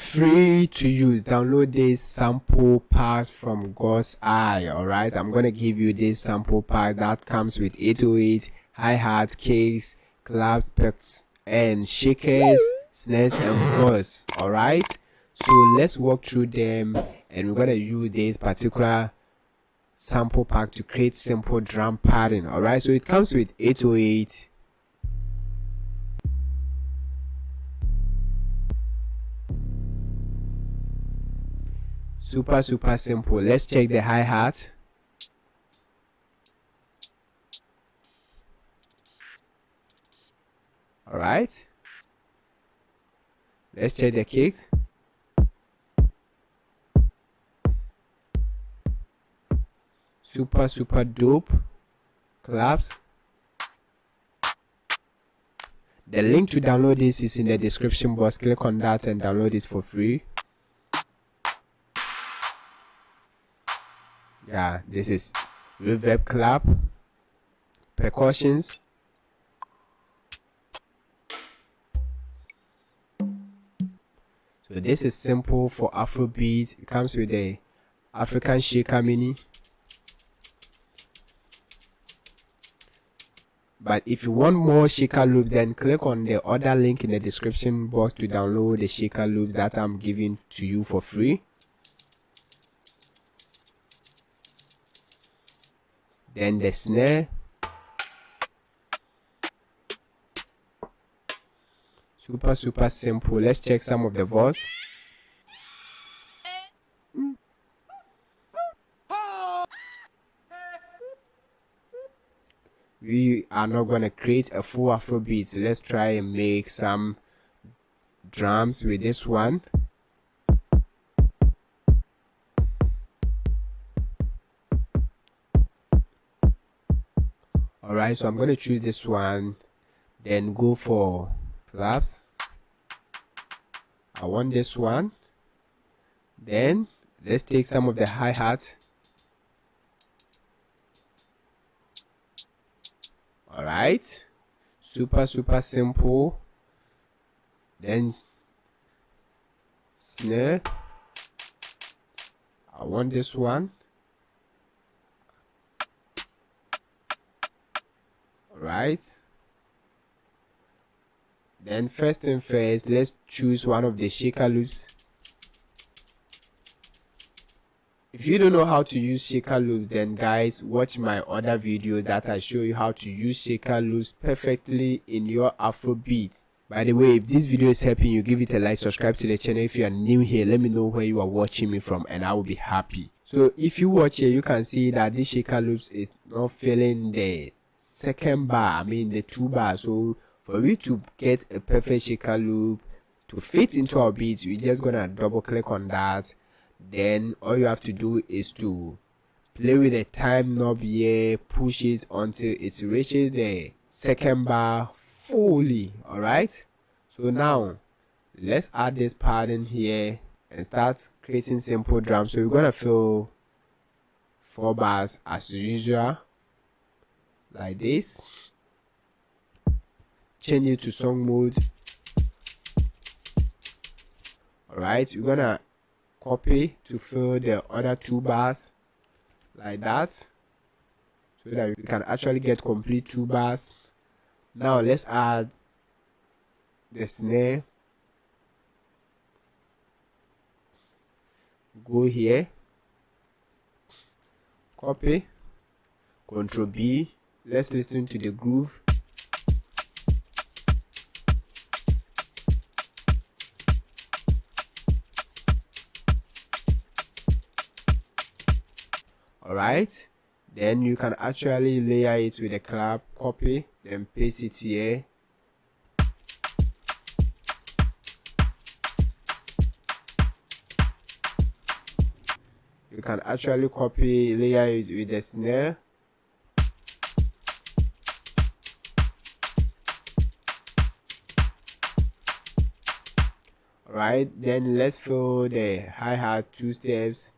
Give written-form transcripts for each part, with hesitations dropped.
free to use. Download this sample pack from God's Eye. Alright, I'm gonna give you this sample pack that comes with 808, hi-hat, kicks, claps, percs, and shakers, snares, and verse. Alright, so let's walk through them, and we're gonna use this particular sample pack to create simple drum pattern. Alright, so it comes with 808, super simple. Let's check the hi-hat. Alright, let's check the kicks. Super dope. Claps. The link to download this is in the description box. Click on that and download it for free. Yeah, this is reverb clap, percussions, so this is simple for Afrobeat. It comes with a African shaker mini, but if you want more shaker loops, then click on the other link in the description box to download the shaker loops that I'm giving to you for free. Then the snare, super simple. Let's check some of the verse. We are not gonna create a full Afrobeat, so let's try and make some drums with this one. Alright, so I'm going to choose this one, then go for claps. I want this one. Then let's take some of the hi-hat. Alright, super simple. Then snare, I want this one. Right, then first thing first, let's choose one of the shaker loops. If you don't know how to use shaker loops, then guys, watch my other video that I show you how to use shaker loops perfectly in your Afrobeat. By the way, if this video is helping you, give it a like, subscribe to the channel. If you are new here, let me know where you are watching me from and I will be happy. So if you watch here, you can see that this shaker loops is not filling the second bar, I mean the 2 bars. So for you to get a perfect shaker loop to fit into our beats, we're just gonna double click on that. Then all you have to do is to play with the time knob here, push it until it reaches the second bar fully. Alright, so now let's add this pattern here and start creating simple drums. So we're gonna fill 4 bars as usual, like this. Change it to song mode. Alright, we're gonna copy to fill the other 2 bars like that, so that we can actually get complete 2 bars. Now let's add the snare. Go here, copy, Ctrl B. Let's listen to the groove. Alright, then you can actually layer it with a clap, copy, then paste it here. You can actually copy, layer it with the snare. Alright, then let's fill the hi-hat 2 steps.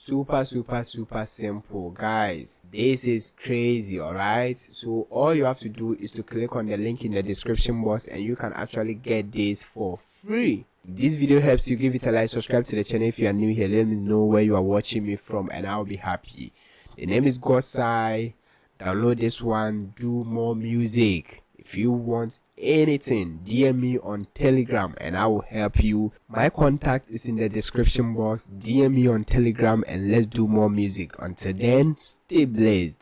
super simple, guys. This is crazy. All right, so all you have to do is to click on the link in the description box and you can actually get this for free. If this video helps you, give it a like, subscribe to the channel if you are new here, let me know where you are watching me from and I'll be happy. The name is Gosai. Download this one, do more music. If you want anything, DM me on Telegram and I will help you. My contact is in the description box. DM me on Telegram and let's do more music. Until then, stay blessed.